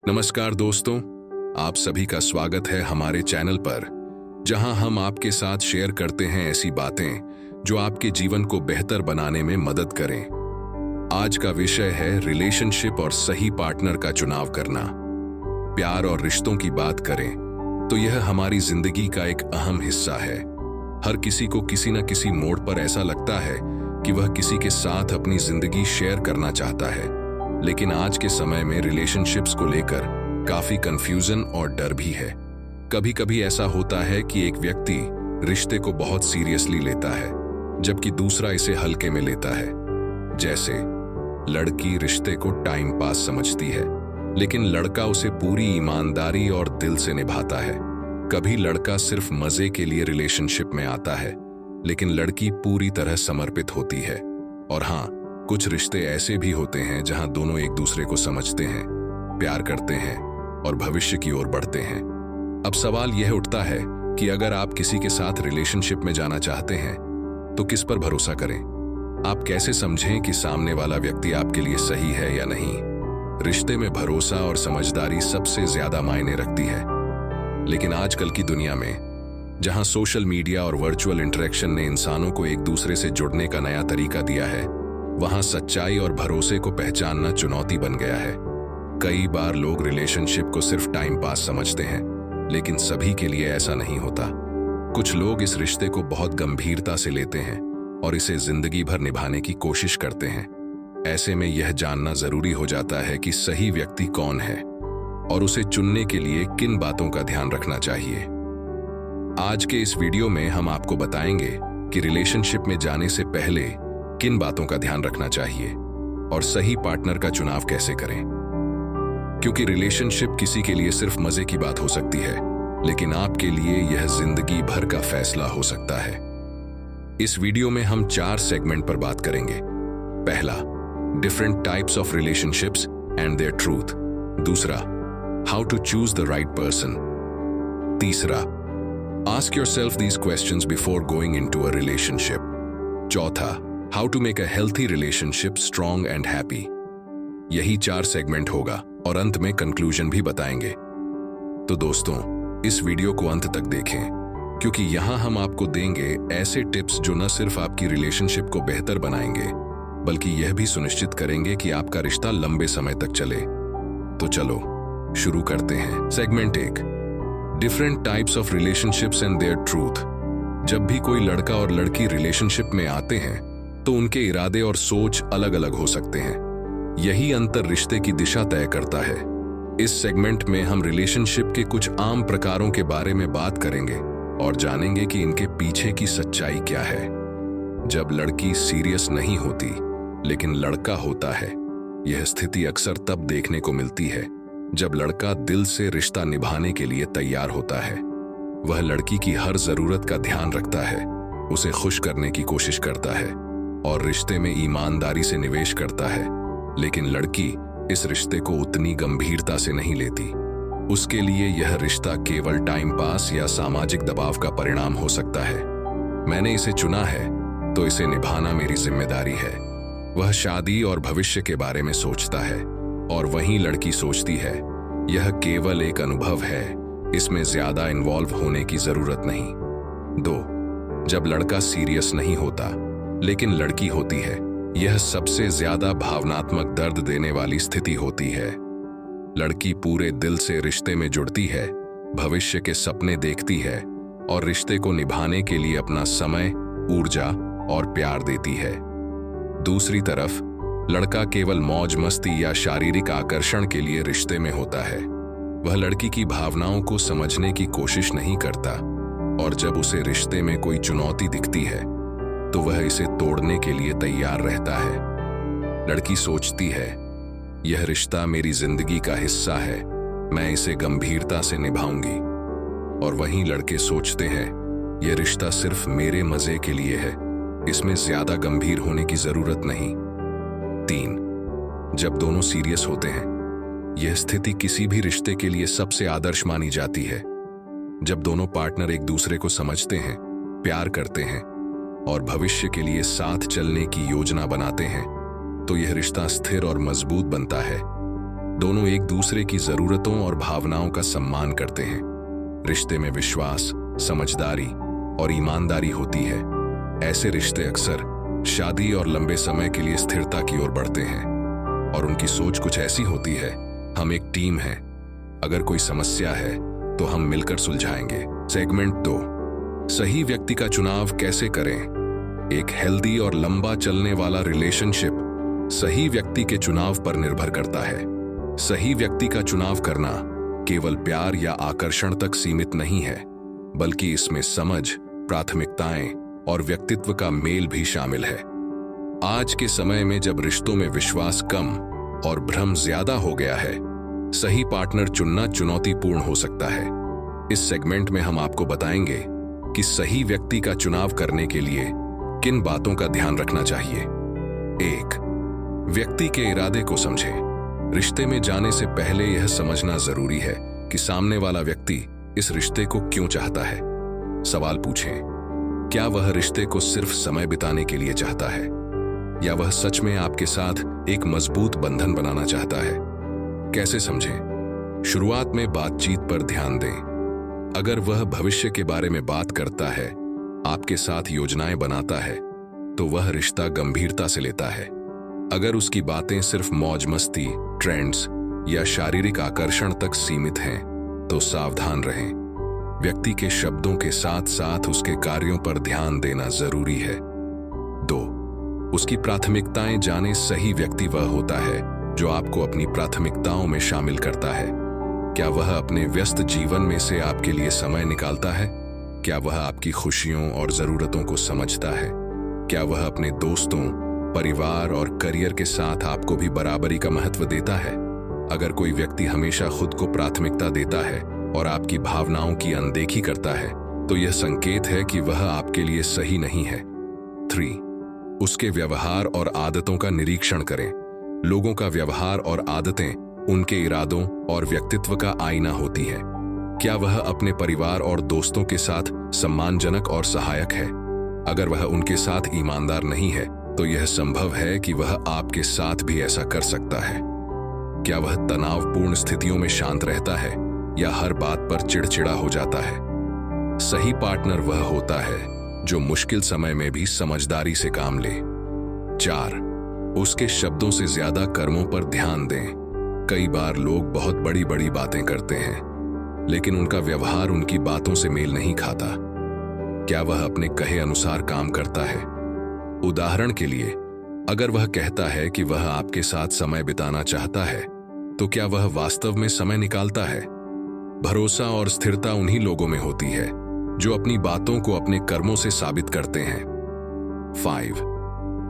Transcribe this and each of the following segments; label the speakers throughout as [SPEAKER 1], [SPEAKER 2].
[SPEAKER 1] नमस्कार दोस्तों, आप सभी का स्वागत है हमारे चैनल पर, जहां हम आपके साथ शेयर करते हैं ऐसी बातें जो आपके जीवन को बेहतर बनाने में मदद करें। आज का विषय है रिलेशनशिप और सही पार्टनर का चुनाव करना। प्यार और रिश्तों की बात करें तो यह हमारी जिंदगी का एक अहम हिस्सा है। हर किसी को किसी न किसी मोड़ पर ऐसा लगता है कि वह किसी के साथ अपनी जिंदगी शेयर करना चाहता है, लेकिन आज के समय में रिलेशनशिप्स को लेकर काफी कंफ्यूजन और डर भी है। कभी कभी ऐसा होता है कि एक व्यक्ति रिश्ते को बहुत सीरियसली लेता है, जबकि दूसरा इसे हल्के में लेता है। जैसे लड़की रिश्ते को टाइम पास समझती है, लेकिन लड़का उसे पूरी ईमानदारी और दिल से निभाता है। कभी लड़का सिर्फ मजे के लिए रिलेशनशिप में आता है, लेकिन लड़की पूरी तरह समर्पित होती है। और हाँ, कुछ रिश्ते ऐसे भी होते हैं जहां दोनों एक दूसरे को समझते हैं, प्यार करते हैं और भविष्य की ओर बढ़ते हैं। अब सवाल यह उठता है कि अगर आप किसी के साथ रिलेशनशिप में जाना चाहते हैं तो किस पर भरोसा करें? आप कैसे समझें कि सामने वाला व्यक्ति आपके लिए सही है या नहीं? रिश्ते में भरोसा और समझदारी सबसे ज्यादा मायने रखती है। लेकिन आजकल की दुनिया में, जहां सोशल मीडिया और वर्चुअल इंटरेक्शन ने इंसानों को एक दूसरे से जुड़ने का नया तरीका दिया है, वहां सच्चाई और भरोसे को पहचानना चुनौती बन गया है। कई बार लोग रिलेशनशिप को सिर्फ टाइम पास समझते हैं, लेकिन सभी के लिए ऐसा नहीं होता। कुछ लोग इस रिश्ते को बहुत गंभीरता से लेते हैं और इसे जिंदगी भर निभाने की कोशिश करते हैं। ऐसे में यह जानना जरूरी हो जाता है कि सही व्यक्ति कौन है और उसे चुनने के लिए किन बातों का ध्यान रखना चाहिए। आज के इस वीडियो में हम आपको बताएंगे कि रिलेशनशिप में जाने से पहले किन बातों का ध्यान रखना चाहिए और सही पार्टनर का चुनाव कैसे करें। क्योंकि रिलेशनशिप किसी के लिए सिर्फ मजे की बात हो सकती है, लेकिन आपके लिए यह जिंदगी भर का फैसला हो सकता है। इस वीडियो में हम 4 सेगमेंट पर बात करेंगे। पहला, different types of relationships and their truth. दूसरा, how to choose the right person. तीसरा, ask yourself these questions before going into a relationship. चौथा, how to make a healthy relationship strong and happy. यही 4 segment होगा और अंत में conclusion भी बताएंगे। तो दोस्तों, इस वीडियो को अंत तक देखें, क्योंकि यहां हम आपको देंगे ऐसे टिप्स जो न सिर्फ आपकी रिलेशनशिप को बेहतर बनाएंगे, बल्कि यह भी सुनिश्चित करेंगे कि आपका रिश्ता लंबे समय तक चले। तो चलो शुरू करते हैं। Segment 1, different types of relationships and their truth. जब भी कोई लड़का और लड़की रिलेशनशिप में आते हैं तो उनके इरादे और सोच अलग अलग हो सकते हैं। यही अंतर रिश्ते की दिशा तय करता है। इस सेगमेंट में हम रिलेशनशिप के कुछ आम प्रकारों के बारे में बात करेंगे और जानेंगे कि इनके पीछे की सच्चाई क्या है। जब लड़की सीरियस नहीं होती लेकिन लड़का होता है, यह स्थिति अक्सर तब देखने को मिलती है जब लड़का दिल से रिश्ता निभाने के लिए तैयार होता है। वह लड़की की हर जरूरत का ध्यान रखता है, उसे खुश करने की कोशिश करता है और रिश्ते में ईमानदारी से निवेश करता है। लेकिन लड़की इस रिश्ते को उतनी गंभीरता से नहीं लेती। उसके लिए यह रिश्ता केवल टाइम पास या सामाजिक दबाव का परिणाम हो सकता है। मैंने इसे चुना है तो इसे निभाना मेरी जिम्मेदारी है। वह शादी और भविष्य के बारे में सोचता है और वहीं लड़की सोचती है यह केवल एक अनुभव है, इसमें ज्यादा इन्वॉल्व होने की जरूरत नहीं। 2, जब लड़का सीरियस नहीं होता लेकिन लड़की होती है, यह सबसे ज्यादा भावनात्मक दर्द देने वाली स्थिति होती है। लड़की पूरे दिल से रिश्ते में जुड़ती है, भविष्य के सपने देखती है और रिश्ते को निभाने के लिए अपना समय, ऊर्जा और प्यार देती है। दूसरी तरफ लड़का केवल मौज मस्ती या शारीरिक आकर्षण के लिए रिश्ते में होता है। वह लड़की की भावनाओं को समझने की कोशिश नहीं करता और जब उसे रिश्ते में कोई चुनौती दिखती है तो वह इसे तोड़ने के लिए तैयार रहता है। लड़की सोचती है यह रिश्ता मेरी जिंदगी का हिस्सा है, मैं इसे गंभीरता से निभाऊंगी। और वहीं लड़के सोचते हैं यह रिश्ता सिर्फ मेरे मजे के लिए है, इसमें ज्यादा गंभीर होने की जरूरत नहीं। 3, जब दोनों सीरियस होते हैं, यह स्थिति किसी भी रिश्ते के लिए सबसे आदर्श मानी जाती है। जब दोनों पार्टनर एक दूसरे को समझते हैं, प्यार करते हैं और भविष्य के लिए साथ चलने की योजना बनाते हैं, तो यह रिश्ता स्थिर और मजबूत बनता है। दोनों एक दूसरे की जरूरतों और भावनाओं का सम्मान करते हैं। रिश्ते में विश्वास, समझदारी और ईमानदारी होती है। ऐसे रिश्ते अक्सर शादी और लंबे समय के लिए स्थिरता की ओर बढ़ते हैं और उनकी सोच कुछ ऐसी होती है, हम एक टीम हैं, अगर कोई समस्या है तो हम मिलकर सुलझाएंगे। सेगमेंट 2, सही व्यक्ति का चुनाव कैसे करें। एक हेल्दी और लंबा चलने वाला रिलेशनशिप सही व्यक्ति के चुनाव पर निर्भर करता है। सही व्यक्ति का चुनाव करना केवल प्यार या आकर्षण तक सीमित नहीं है, बल्कि इसमें समझ, प्राथमिकताएं और व्यक्तित्व का मेल भी शामिल है। आज के समय में जब रिश्तों में विश्वास कम और भ्रम ज्यादा हो गया है, सही पार्टनर चुनना चुनौतीपूर्ण हो सकता है। इस सेगमेंट में हम आपको बताएंगे कि सही व्यक्ति का चुनाव करने के लिए किन बातों का ध्यान रखना चाहिए। 1, व्यक्ति के इरादे को समझें। रिश्ते में जाने से पहले यह समझना जरूरी है कि सामने वाला व्यक्ति इस रिश्ते को क्यों चाहता है। सवाल पूछें, क्या वह रिश्ते को सिर्फ समय बिताने के लिए चाहता है या वह सच में आपके साथ एक मजबूत बंधन बनाना चाहता है। कैसे समझें? शुरुआत में बातचीत पर ध्यान दें। अगर वह भविष्य के बारे में बात करता है, आपके साथ योजनाएं बनाता है, तो वह रिश्ता गंभीरता से लेता है। अगर उसकी बातें सिर्फ मौज मस्ती, ट्रेंड्स या शारीरिक आकर्षण तक सीमित हैं, तो सावधान रहें। व्यक्ति के शब्दों के साथ साथ उसके कार्यों पर ध्यान देना जरूरी है। 2, उसकी प्राथमिकताएं जाने। सही व्यक्ति वह होता है जो आपको अपनी प्राथमिकताओं में शामिल करता है। क्या वह अपने व्यस्त जीवन में से आपके लिए समय निकालता है? क्या वह आपकी खुशियों और जरूरतों को समझता है? क्या वह अपने दोस्तों, परिवार और करियर के साथ आपको भी बराबरी का महत्व देता है? अगर कोई व्यक्ति हमेशा खुद को प्राथमिकता देता है और आपकी भावनाओं की अनदेखी करता है, तो यह संकेत है कि वह आपके लिए सही नहीं है। 3, उसके व्यवहार और आदतों का निरीक्षण करें। लोगों का व्यवहार और आदतें उनके इरादों और व्यक्तित्व का आईना होती है। क्या वह अपने परिवार और दोस्तों के साथ सम्मानजनक और सहायक है? अगर वह उनके साथ ईमानदार नहीं है, तो यह संभव है कि वह आपके साथ भी ऐसा कर सकता है। क्या वह तनावपूर्ण स्थितियों में शांत रहता है या हर बात पर चिड़चिड़ा हो जाता है? सही पार्टनर वह होता है जो मुश्किल समय में भी समझदारी से काम ले। 4, उसके शब्दों से ज्यादा कर्मों पर ध्यान दें। कई बार लोग बहुत बड़ी बड़ी बातें करते हैं, लेकिन उनका व्यवहार उनकी बातों से मेल नहीं खाता। क्या वह अपने कहे अनुसार काम करता है? उदाहरण के लिए, अगर वह कहता है कि वह आपके साथ समय बिताना चाहता है, तो क्या वह वास्तव में समय निकालता है? भरोसा और स्थिरता उन्हीं लोगों में होती है जो अपनी बातों को अपने कर्मों से साबित करते हैं। 5,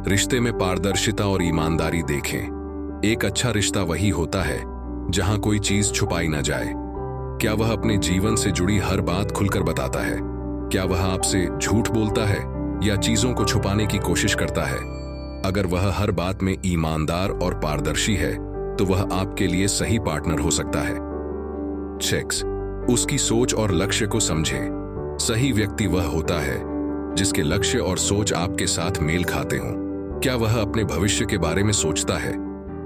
[SPEAKER 1] रिश्ते में पारदर्शिता और ईमानदारी देखें। एक अच्छा रिश्ता वही होता है जहां कोई चीज छुपाई ना जाए। क्या वह अपने जीवन से जुड़ी हर बात खुलकर बताता है? क्या वह आपसे झूठ बोलता है या चीजों को छुपाने की कोशिश करता है? अगर वह हर बात में ईमानदार और पारदर्शी है, तो वह आपके लिए सही पार्टनर हो सकता है। 6, उसकी सोच और लक्ष्य को समझें। सही व्यक्ति वह होता है जिसके लक्ष्य और सोच आपके साथ मेल खाते हों। क्या वह अपने भविष्य के बारे में सोचता है?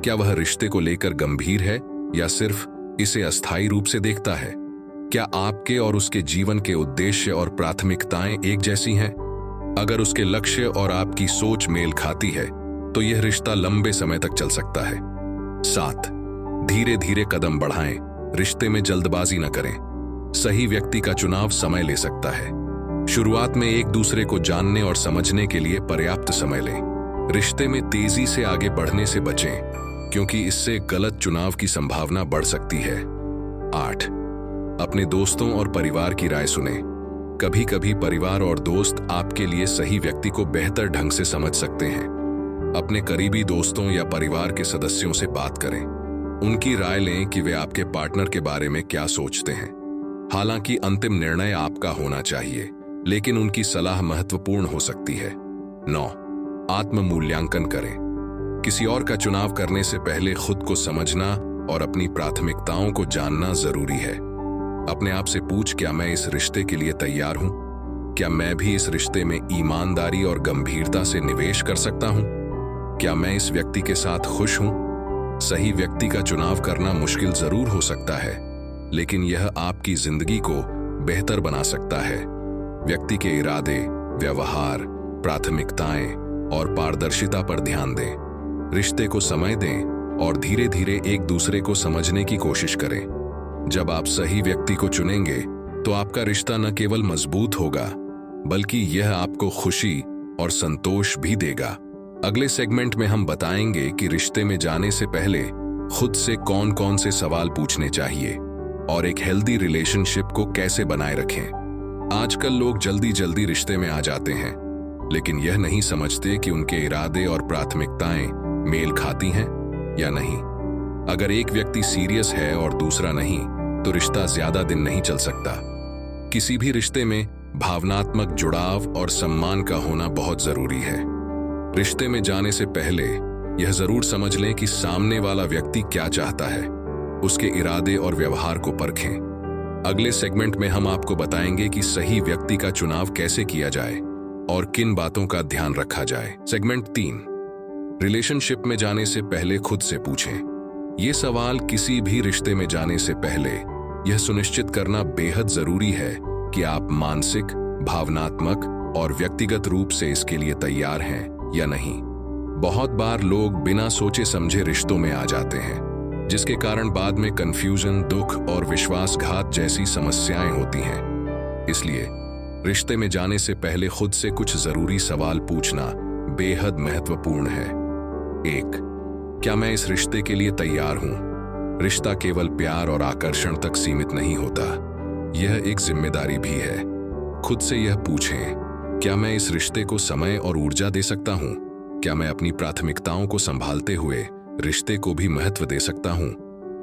[SPEAKER 1] क्या वह रिश्ते को लेकर गंभीर है या सिर्फ इसे अस्थायी रूप से देखता है? क्या आपके और उसके जीवन के उद्देश्य और प्राथमिकताएं एक जैसी हैं? अगर उसके लक्ष्य और आपकी सोच मेल खाती है, तो यह रिश्ता लंबे समय तक चल सकता है। 7, धीरे धीरे कदम बढ़ाएं। रिश्ते में जल्दबाजी न करें। सही व्यक्ति का चुनाव समय ले सकता है। शुरुआत में एक दूसरे को जानने और समझने के लिए पर्याप्त समय लें। रिश्ते में तेजी से आगे बढ़ने से बचें, क्योंकि इससे गलत चुनाव की संभावना बढ़ सकती है। 8, अपने दोस्तों और परिवार की राय सुनें। कभी कभी परिवार और दोस्त आपके लिए सही व्यक्ति को बेहतर ढंग से समझ सकते हैं। अपने करीबी दोस्तों या परिवार के सदस्यों से बात करें। उनकी राय लें कि वे आपके पार्टनर के बारे में क्या सोचते हैं। हालांकि अंतिम निर्णय आपका होना चाहिए, लेकिन उनकी सलाह महत्वपूर्ण हो सकती है। 9, आत्म मूल्यांकन करें। किसी और का चुनाव करने से पहले खुद को समझना और अपनी प्राथमिकताओं को जानना जरूरी है। अपने आप से पूछ, क्या मैं इस रिश्ते के लिए तैयार हूं? क्या मैं भी इस रिश्ते में ईमानदारी और गंभीरता से निवेश कर सकता हूं? क्या मैं इस व्यक्ति के साथ खुश हूं? सही व्यक्ति का चुनाव करना मुश्किल जरूर हो सकता है, लेकिन यह आपकी जिंदगी को बेहतर बना सकता है। व्यक्ति के इरादे, व्यवहार, प्राथमिकताएं और पारदर्शिता पर ध्यान दें। रिश्ते को समय दें और धीरे धीरे एक दूसरे को समझने की कोशिश करें। जब आप सही व्यक्ति को चुनेंगे तो आपका रिश्ता न केवल मजबूत होगा, बल्कि यह आपको खुशी और संतोष भी देगा। अगले सेगमेंट में हम बताएंगे कि रिश्ते में जाने से पहले खुद से कौन कौन से सवाल पूछने चाहिए और एक हेल्दी रिलेशनशिप को कैसे बनाए रखें। आजकल लोग जल्दी जल्दी रिश्ते में आ जाते हैं, लेकिन यह नहीं समझते कि उनके इरादे और प्राथमिकताएं मेल खाती हैं या नहीं। अगर एक व्यक्ति सीरियस है और दूसरा नहीं, तो रिश्ता ज्यादा दिन नहीं चल सकता। किसी भी रिश्ते में भावनात्मक जुड़ाव और सम्मान का होना बहुत जरूरी है। रिश्ते में जाने से पहले यह जरूर समझ लें कि सामने वाला व्यक्ति क्या चाहता है, उसके इरादे और व्यवहार को परखें। अगले सेगमेंट में हम आपको बताएंगे कि सही व्यक्ति का चुनाव कैसे किया जाए और किन बातों का ध्यान रखा जाए। सेगमेंट 3, रिलेशनशिप में जाने से पहले खुद से पूछें। ये सवाल किसी भी रिश्ते में जाने से पहले यह सुनिश्चित करना बेहद जरूरी है कि आप मानसिक, भावनात्मक और व्यक्तिगत रूप से इसके लिए तैयार हैं या नहीं। बहुत बार लोग बिना सोचे समझे रिश्तों में आ जाते हैं, जिसके कारण बाद में कंफ्यूजन, दुख और विश्वासघात जैसी समस्याएं होती हैं। इसलिए रिश्ते में जाने से पहले खुद से कुछ जरूरी सवाल पूछना बेहद महत्वपूर्ण है। 1, क्या मैं इस रिश्ते के लिए तैयार हूं? रिश्ता केवल प्यार और आकर्षण तक सीमित नहीं होता, यह एक जिम्मेदारी भी है। खुद से यह पूछें, क्या मैं इस रिश्ते को समय और ऊर्जा दे सकता हूं? क्या मैं अपनी प्राथमिकताओं को संभालते हुए रिश्ते को भी महत्व दे सकता हूं?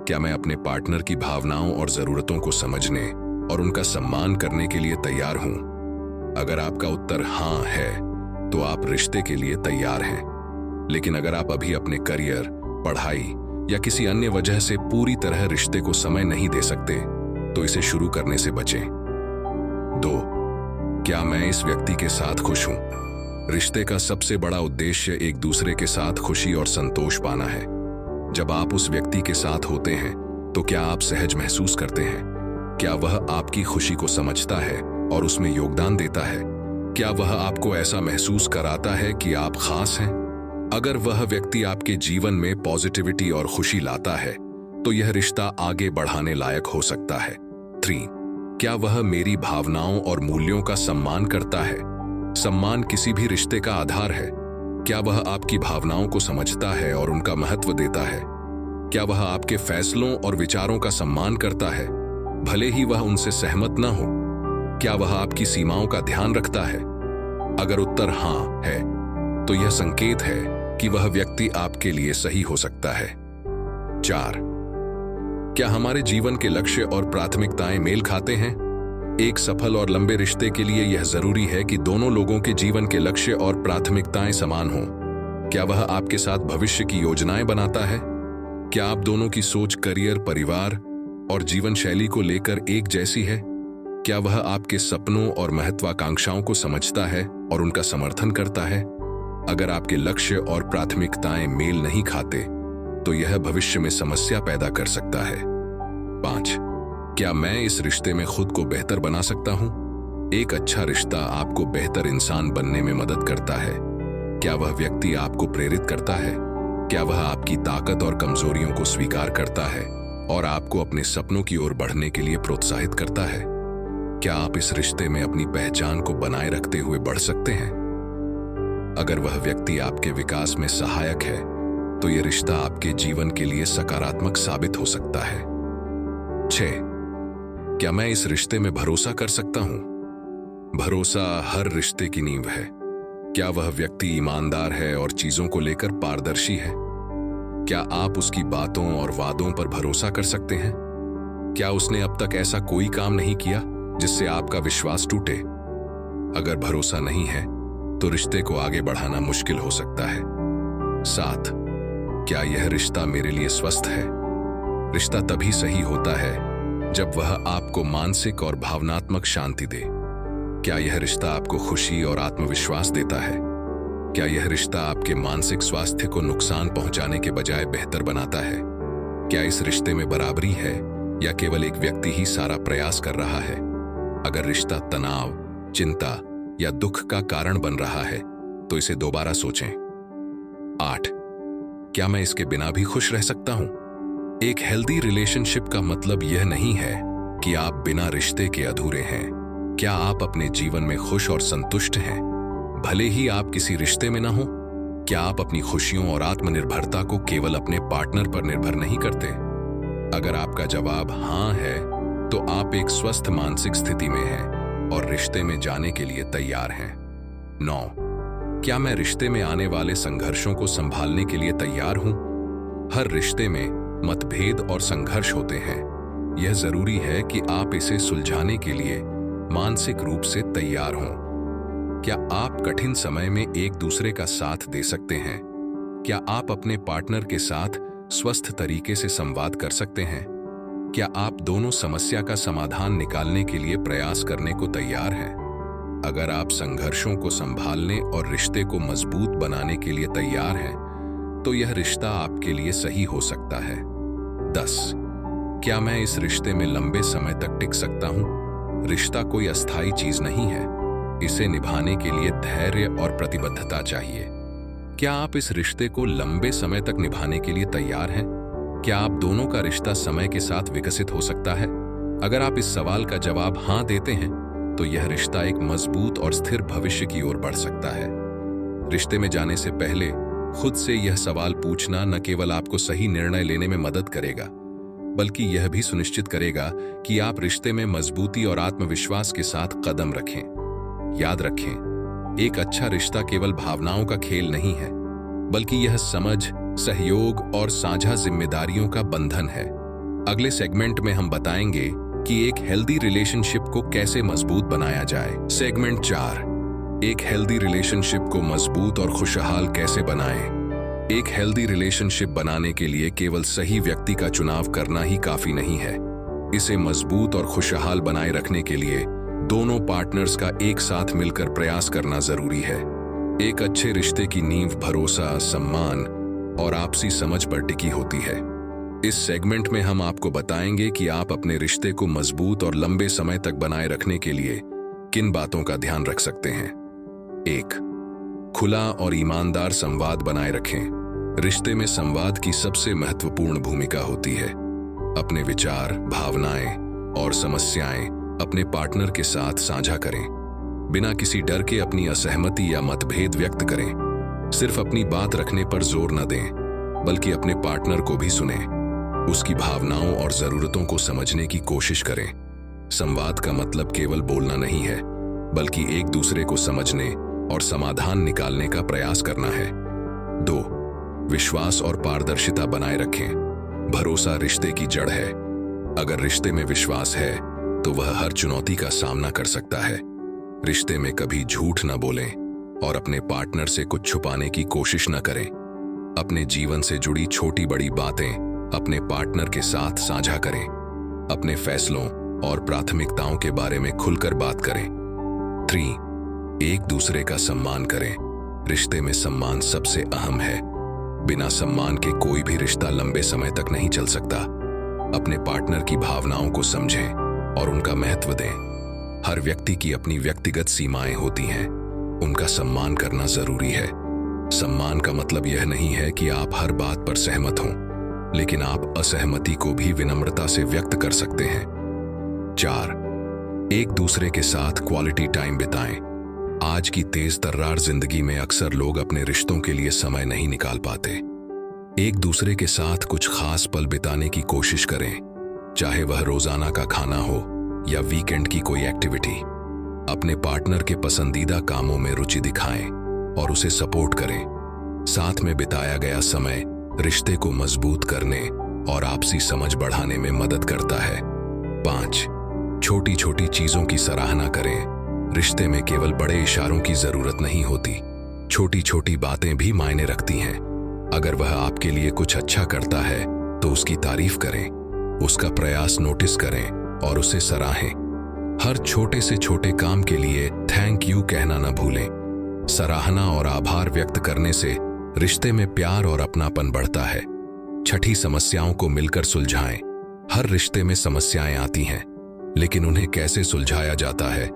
[SPEAKER 1] क्या मैं अपने पार्टनर की भावनाओं और जरूरतों को समझने और उनका सम्मान करने के लिए तैयार हूं? अगर आपका उत्तर हाँ है, तो आप रिश्ते के लिए तैयार हैं। लेकिन अगर आप अभी अपने करियर, पढ़ाई या किसी अन्य वजह से पूरी तरह रिश्ते को समय नहीं दे सकते, तो इसे शुरू करने से बचें। 2, क्या मैं इस व्यक्ति के साथ खुश हूं? रिश्ते का सबसे बड़ा उद्देश्य एक दूसरे के साथ खुशी और संतोष पाना है। जब आप उस व्यक्ति के साथ होते हैं, तो क्या आप सहज महसूस करते हैं? क्या वह आपकी खुशी को समझता है और उसमें योगदान देता है? क्या वह आपको ऐसा महसूस कराता है कि आप खास हैं? अगर वह व्यक्ति आपके जीवन में पॉजिटिविटी और खुशी लाता है, तो यह रिश्ता आगे बढ़ाने लायक हो सकता है। 3, क्या वह मेरी भावनाओं और मूल्यों का सम्मान करता है? सम्मान किसी भी रिश्ते का आधार है। क्या वह आपकी भावनाओं को समझता है और उनका महत्व देता है? क्या वह आपके फैसलों और विचारों का सम्मान करता है, भले ही वह उनसे सहमत न हो? क्या वह आपकी सीमाओं का ध्यान रखता है? अगर उत्तर हाँ है, तो यह संकेत है कि वह व्यक्ति आपके लिए सही हो सकता है। 4, क्या हमारे जीवन के लक्ष्य और प्राथमिकताएं मेल खाते हैं? एक सफल और लंबे रिश्ते के लिए यह जरूरी है कि दोनों लोगों के जीवन के लक्ष्य और प्राथमिकताएं समान हों। क्या वह आपके साथ भविष्य की योजनाएं बनाता है? क्या आप दोनों की सोच करियर, परिवार और जीवन शैली को लेकर एक जैसी है? क्या वह आपके सपनों और महत्वाकांक्षाओं को समझता है और उनका समर्थन करता है? अगर आपके लक्ष्य और प्राथमिकताएं मेल नहीं खाते, तो यह भविष्य में समस्या पैदा कर सकता है। 5, क्या मैं इस रिश्ते में खुद को बेहतर बना सकता हूं? एक अच्छा रिश्ता आपको बेहतर इंसान बनने में मदद करता है। क्या वह व्यक्ति आपको प्रेरित करता है? क्या वह आपकी ताकत और कमजोरियों को स्वीकार करता है और आपको अपने सपनों की ओर बढ़ने के लिए प्रोत्साहित करता है? क्या आप इस रिश्ते में अपनी पहचान को बनाए रखते हुए बढ़ सकते हैं? अगर वह व्यक्ति आपके विकास में सहायक है, तो यह रिश्ता आपके जीवन के लिए सकारात्मक साबित हो सकता है। 6, क्या मैं इस रिश्ते में भरोसा कर सकता हूं? भरोसा हर रिश्ते की नींव है। क्या वह व्यक्ति ईमानदार है और चीजों को लेकर पारदर्शी है? क्या आप उसकी बातों और वादों पर भरोसा कर सकते हैं? क्या उसने अब तक ऐसा कोई काम नहीं किया जिससे आपका विश्वास टूटे? अगर भरोसा नहीं है, तो रिश्ते को आगे बढ़ाना मुश्किल हो सकता है। 7, क्या यह रिश्ता मेरे लिए स्वस्थ है? रिश्ता तभी सही होता है जब वह आपको मानसिक और भावनात्मक शांति दे। क्या यह रिश्ता आपको खुशी और आत्मविश्वास देता है? क्या यह रिश्ता आपके मानसिक स्वास्थ्य को नुकसान पहुंचाने के बजाय बेहतर बनाता है? क्या इस रिश्ते में बराबरी है या केवल एक व्यक्ति ही सारा प्रयास कर रहा है? अगर रिश्ता तनाव, चिंता या दुख का कारण बन रहा है तो इसे दोबारा सोचें। 8. क्या मैं इसके बिना भी खुश रह सकता हूं? एक हेल्दी रिलेशनशिप का मतलब यह नहीं है कि आप बिना रिश्ते के अधूरे हैं। क्या आप अपने जीवन में खुश और संतुष्ट हैं, भले ही आप किसी रिश्ते में ना हो? क्या आप अपनी खुशियों और आत्मनिर्भरता को केवल अपने पार्टनर पर निर्भर नहीं करते? अगर आपका जवाब हाँ है, तो आप एक स्वस्थ मानसिक स्थिति में हैं और रिश्ते में जाने के लिए तैयार हैं। 9. क्या मैं रिश्ते में आने वाले संघर्षों को संभालने के लिए तैयार हूं? हर रिश्ते में मतभेद और संघर्ष होते हैं। यह जरूरी है कि आप इसे सुलझाने के लिए मानसिक रूप से तैयार हों। क्या आप कठिन समय में एक दूसरे का साथ दे सकते हैं? क्या आप अपने पार्टनर के साथ स्वस्थ तरीके से संवाद कर सकते हैं? क्या आप दोनों समस्या का समाधान निकालने के लिए प्रयास करने को तैयार हैं? अगर आप संघर्षों को संभालने और रिश्ते को मजबूत बनाने के लिए तैयार हैं, तो यह रिश्ता आपके लिए सही हो सकता है। 10. क्या मैं इस रिश्ते में लंबे समय तक टिक सकता हूं? रिश्ता कोई अस्थायी चीज नहीं है। इसे निभाने के लिए धैर्य और प्रतिबद्धता चाहिए। क्या आप इस रिश्ते को लंबे समय तक निभाने के लिए तैयार हैं? क्या आप दोनों का रिश्ता समय के साथ विकसित हो सकता है? अगर आप इस सवाल का जवाब हाँ देते हैं, तो यह रिश्ता एक मजबूत और स्थिर भविष्य की ओर बढ़ सकता है। रिश्ते में जाने से पहले खुद से यह सवाल पूछना न केवल आपको सही निर्णय लेने में मदद करेगा, बल्कि यह भी सुनिश्चित करेगा कि आप रिश्ते में मजबूती और आत्मविश्वास के साथ कदम रखें। याद रखें, एक अच्छा रिश्ता केवल भावनाओं का खेल नहीं है, बल्कि यह समझ, सहयोग और साझा जिम्मेदारियों का बंधन है। अगले सेगमेंट में हम बताएंगे कि एक हेल्दी रिलेशनशिप को कैसे मजबूत बनाया जाए। सेगमेंट 4, एक हेल्दी रिलेशनशिप को मजबूत और खुशहाल कैसे बनाएं। एक हेल्दी रिलेशनशिप बनाने के लिए केवल सही व्यक्ति का चुनाव करना ही काफी नहीं है। इसे मजबूत और खुशहाल बनाए रखने के लिए दोनों पार्टनर्स का एक साथ मिलकर प्रयास करना जरूरी है। एक अच्छे रिश्ते की नींव भरोसा, सम्मान और आपसी समझ पर टिकी होती है। इस सेगमेंट में हम आपको बताएंगे कि आप अपने रिश्ते को मजबूत और लंबे समय तक बनाए रखने के लिए किन बातों का ध्यान रख सकते हैं। 1. खुला और ईमानदार संवाद बनाए रखें। रिश्ते में संवाद की सबसे महत्वपूर्ण भूमिका होती है। अपने विचार, भावनाएं और समस्याएं अपने पार्टनर के साथ साझा करें। बिना किसी डर के अपनी असहमति या मतभेद व्यक्त करें। सिर्फ अपनी बात रखने पर जोर न दें, बल्कि अपने पार्टनर को भी सुनें। उसकी भावनाओं और जरूरतों को समझने की कोशिश करें। संवाद का मतलब केवल बोलना नहीं है, बल्कि एक दूसरे को समझने और समाधान निकालने का प्रयास करना है। 2. विश्वास और पारदर्शिता बनाए रखें। भरोसा रिश्ते की जड़ है। अगर रिश्ते में विश्वास है, तो वह हर चुनौती का सामना कर सकता है। रिश्ते में कभी झूठ न बोलें और अपने पार्टनर से कुछ छुपाने की कोशिश न करें। अपने जीवन से जुड़ी छोटी बड़ी बातें अपने पार्टनर के साथ साझा करें। अपने फैसलों और प्राथमिकताओं के बारे में खुलकर बात करें। 3. एक दूसरे का सम्मान करें। रिश्ते में सम्मान सबसे अहम है। बिना सम्मान के कोई भी रिश्ता लंबे समय तक नहीं चल सकता। अपने पार्टनर की भावनाओं को समझें और उनका महत्व दें। हर व्यक्ति की अपनी व्यक्तिगत सीमाएं होती हैं, उनका सम्मान करना जरूरी है। सम्मान का मतलब यह नहीं है कि आप हर बात पर सहमत हों, लेकिन आप असहमति को भी विनम्रता से व्यक्त कर सकते हैं। 4. एक दूसरे के साथ क्वालिटी टाइम बिताएं। आज की तेज तर्रार जिंदगी में अक्सर लोग अपने रिश्तों के लिए समय नहीं निकाल पाते। एक दूसरे के साथ कुछ खास पल बिताने की कोशिश करें, चाहे वह रोजाना का खाना हो या वीकेंड की कोई एक्टिविटी। अपने पार्टनर के पसंदीदा कामों में रुचि दिखाएं और उसे सपोर्ट करें। साथ में बिताया गया समय रिश्ते को मजबूत करने और आपसी समझ बढ़ाने में मदद करता है। 5. छोटी छोटी चीजों की सराहना करें। रिश्ते में केवल बड़े इशारों की जरूरत नहीं होती, छोटी छोटी बातें भी मायने रखती हैं। अगर वह आपके लिए कुछ अच्छा करता है, तो उसकी तारीफ करें, उसका प्रयास नोटिस करें और उसे सराहें। हर छोटे से छोटे काम के लिए थैंक यू कहना न भूलें। सराहना और आभार व्यक्त करने से रिश्ते में प्यार और अपनापन बढ़ता है। छठी, समस्याओं को मिलकर सुलझाएं। हर रिश्ते में समस्याएं आती हैं, लेकिन उन्हें कैसे सुलझाया जाता है,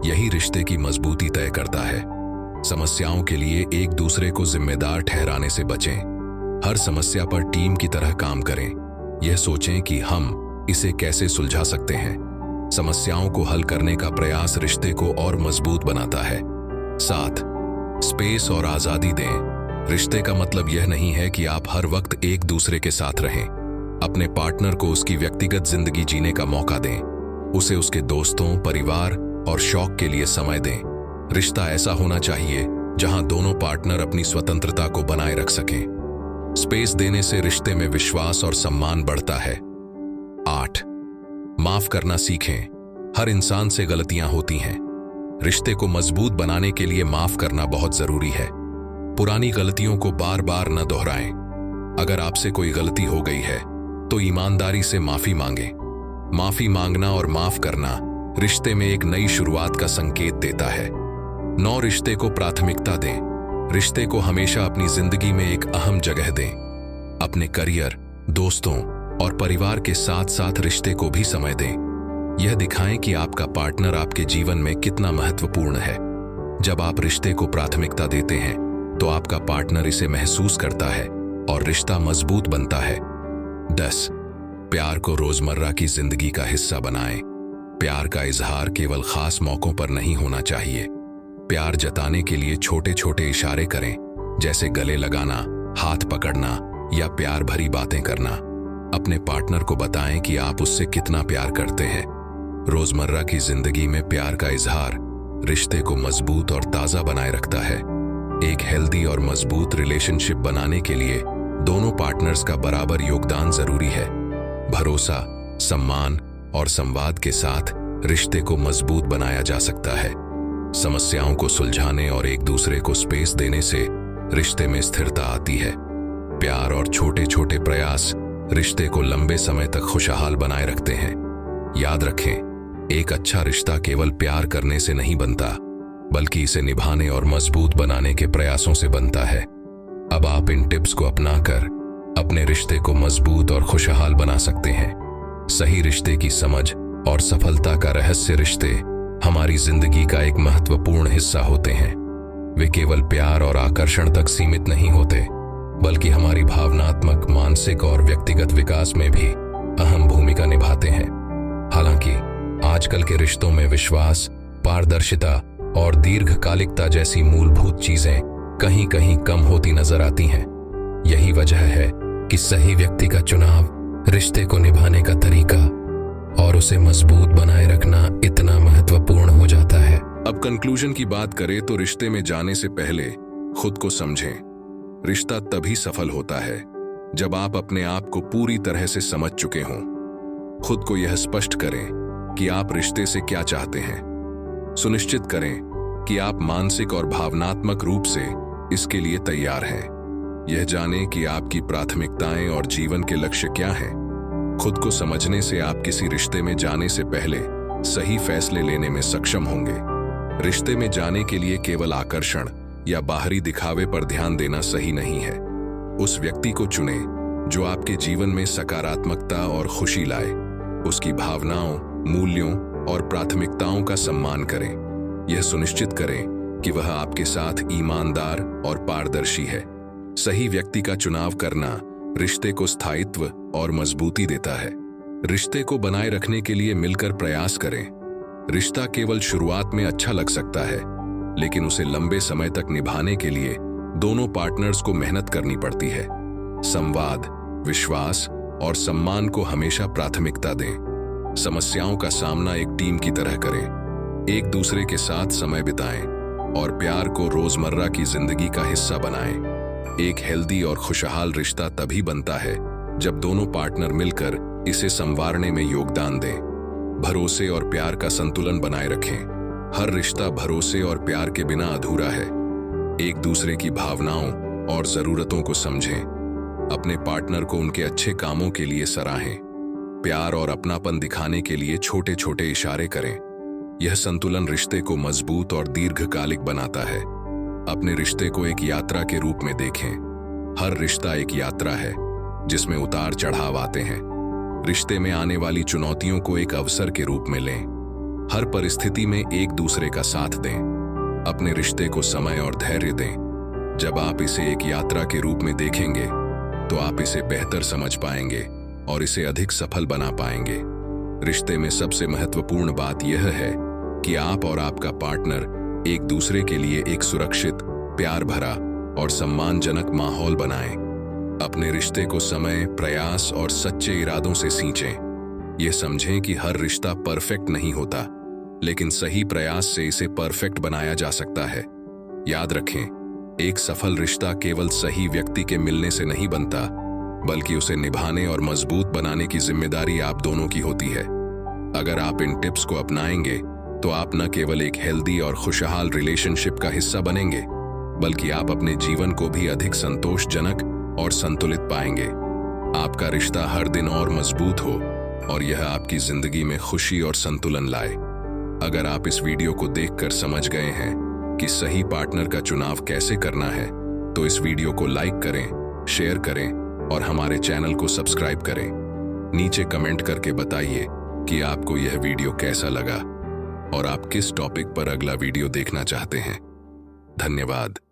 [SPEAKER 1] यही रिश्ते की मजबूती तय करता है। समस्याओं के लिए एक दूसरे को जिम्मेदार ठहराने से बचें। हर समस्या पर टीम की तरह काम करें। यह सोचें कि हम इसे कैसे सुलझा सकते हैं। समस्याओं को हल करने का प्रयास रिश्ते को और मजबूत बनाता है। 7, स्पेस और आजादी दें। रिश्ते का मतलब यह नहीं है कि आप हर वक्त एक दूसरे के साथ रहें। अपने पार्टनर को उसकी व्यक्तिगत जिंदगी जीने का मौका दें। उसे उसके दोस्तों, परिवार और शौक के लिए समय दें। रिश्ता ऐसा होना चाहिए जहां दोनों पार्टनर अपनी स्वतंत्रता को बनाए रख सकें। स्पेस देने से रिश्ते में विश्वास और सम्मान बढ़ता है। 8, माफ करना सीखें। हर इंसान से गलतियां होती हैं। रिश्ते को मजबूत बनाने के लिए माफ करना बहुत जरूरी है। पुरानी गलतियों को बार बार न दोहराएं। अगर आपसे कोई गलती हो गई है तो ईमानदारी से माफी मांगें। माफी मांगना और माफ करना रिश्ते में एक नई शुरुआत का संकेत देता है। 9, रिश्ते को प्राथमिकता दें। रिश्ते को हमेशा अपनी जिंदगी में एक अहम जगह दें। अपने करियर, दोस्तों और परिवार के साथ साथ रिश्ते को भी समय दें। यह दिखाएं कि आपका पार्टनर आपके जीवन में कितना महत्वपूर्ण है। जब आप रिश्ते को प्राथमिकता देते हैं तो आपका पार्टनर इसे महसूस करता है और रिश्ता मजबूत बनता है। 10, प्यार को रोजमर्रा की जिंदगी का हिस्सा बनाएं। प्यार का इजहार केवल खास मौकों पर नहीं होना चाहिए। प्यार जताने के लिए छोटे छोटे इशारे करें, जैसे गले लगाना, हाथ पकड़ना या प्यार भरी बातें करना। अपने पार्टनर को बताएं कि आप उससे कितना प्यार करते हैं। रोजमर्रा की जिंदगी में प्यार का इजहार रिश्ते को मजबूत और ताजा बनाए रखता है। एक हेल्दी और मजबूत रिलेशनशिप बनाने के लिए दोनों पार्टनर्स का बराबर योगदान जरूरी है। भरोसा, सम्मान और संवाद के साथ रिश्ते को मजबूत बनाया जा सकता है। समस्याओं को सुलझाने और एक दूसरे को स्पेस देने से रिश्ते में स्थिरता आती है। प्यार और छोटे छोटे प्रयास रिश्ते को लंबे समय तक खुशहाल बनाए रखते हैं। याद रखें, एक अच्छा रिश्ता केवल प्यार करने से नहीं बनता, बल्कि इसे निभाने और मजबूत बनाने के प्रयासों से बनता है। अब आप इन टिप्स को अपनाकर अपने रिश्ते को मजबूत और खुशहाल बना सकते हैं। सही रिश्ते की समझ और सफलता का रहस्य रिश्ते हमारी जिंदगी का एक महत्वपूर्ण हिस्सा होते हैं। वे केवल प्यार और आकर्षण तक सीमित नहीं होते, बल्कि हमारी भावनात्मक, मानसिक और व्यक्तिगत विकास में भी अहम भूमिका निभाते हैं। हालांकि आजकल के रिश्तों में विश्वास, पारदर्शिता और दीर्घकालिकता जैसी मूलभूत चीजें कहीं कहीं कम होती नजर आती हैं। यही वजह है कि सही व्यक्ति का चुनाव, रिश्ते को निभाने का तरीका और उसे मजबूत बनाए रखना इतना महत्वपूर्ण हो जाता है। अब कंक्लूजन की बात करें तो रिश्ते में जाने से पहले खुद को समझें। रिश्ता तभी सफल होता है जब आप अपने आप को पूरी तरह से समझ चुके हों। खुद को यह स्पष्ट करें कि आप रिश्ते से क्या चाहते हैं। सुनिश्चित करें कि आप मानसिक और भावनात्मक रूप से इसके लिए तैयार हैं। यह जानें कि आपकी प्राथमिकताएं और जीवन के लक्ष्य क्या हैं। खुद को समझने से आप किसी रिश्ते में जाने से पहले सही फैसले लेने में सक्षम होंगे। रिश्ते में जाने के लिए केवल आकर्षण या बाहरी दिखावे पर ध्यान देना सही नहीं है। उस व्यक्ति को चुनें जो आपके जीवन में सकारात्मकता और खुशी लाए। उसकी भावनाओं, मूल्यों और प्राथमिकताओं का सम्मान करें। यह सुनिश्चित करें कि वह आपके साथ ईमानदार और पारदर्शी है। सही व्यक्ति का चुनाव करना रिश्ते को स्थायित्व और मजबूती देता है। रिश्ते को बनाए रखने के लिए मिलकर प्रयास करें। रिश्ता केवल शुरुआत में अच्छा लग सकता है, लेकिन उसे लंबे समय तक निभाने के लिए दोनों पार्टनर्स को मेहनत करनी पड़ती है। संवाद, विश्वास और सम्मान को हमेशा प्राथमिकता दें। समस्याओं का सामना एक टीम की तरह करें। एक दूसरे के साथ समय बिताएं और प्यार को रोजमर्रा की जिंदगी का हिस्सा बनाएं। एक हेल्दी और खुशहाल रिश्ता तभी बनता है जब दोनों पार्टनर मिलकर इसे संवारने में योगदान दें। भरोसे और प्यार का संतुलन बनाए रखें। हर रिश्ता भरोसे और प्यार के बिना अधूरा है। एक दूसरे की भावनाओं और जरूरतों को समझें। अपने पार्टनर को उनके अच्छे कामों के लिए सराहें। प्यार और अपनापन दिखाने के लिए छोटे छोटे इशारे करें। यह संतुलन रिश्ते को मजबूत और दीर्घकालिक बनाता है। अपने रिश्ते को एक यात्रा के रूप में देखें। हर रिश्ता एक यात्रा है जिसमें उतार चढ़ाव आते हैं। रिश्ते में आने वाली चुनौतियों को एक अवसर के रूप में लें। हर परिस्थिति में एक दूसरे का साथ दें। अपने रिश्ते को समय और धैर्य दें। जब आप इसे एक यात्रा के रूप में देखेंगे तो आप इसे बेहतर समझ पाएंगे और इसे अधिक सफल बना पाएंगे। रिश्ते में सबसे महत्वपूर्ण बात यह है कि आप और आपका पार्टनर एक दूसरे के लिए एक सुरक्षित, प्यार भरा और सम्मानजनक माहौल बनाएं। अपने रिश्ते को समय, प्रयास और सच्चे इरादों से सींचें। यह समझें कि हर रिश्ता परफेक्ट नहीं होता, लेकिन सही प्रयास से इसे परफेक्ट बनाया जा सकता है। याद रखें, एक सफल रिश्ता केवल सही व्यक्ति के मिलने से नहीं बनता, बल्कि उसे निभाने और मजबूत बनाने की जिम्मेदारी आप दोनों की होती है। अगर आप इन टिप्स को अपनाएंगे तो आप न केवल एक हेल्दी और खुशहाल रिलेशनशिप का हिस्सा बनेंगे, बल्कि आप अपने जीवन को भी अधिक संतोषजनक और संतुलित पाएंगे। आपका रिश्ता हर दिन और मजबूत हो और यह आपकी जिंदगी में खुशी और संतुलन लाए। अगर आप इस वीडियो को देखकर समझ गए हैं कि सही पार्टनर का चुनाव कैसे करना है, तो इस वीडियो को लाइक करें, शेयर करें और हमारे चैनल को सब्सक्राइब करें। नीचे कमेंट करके बताइए कि आपको यह वीडियो कैसा लगा और आप किस टॉपिक पर अगला वीडियो देखना चाहते हैं। धन्यवाद।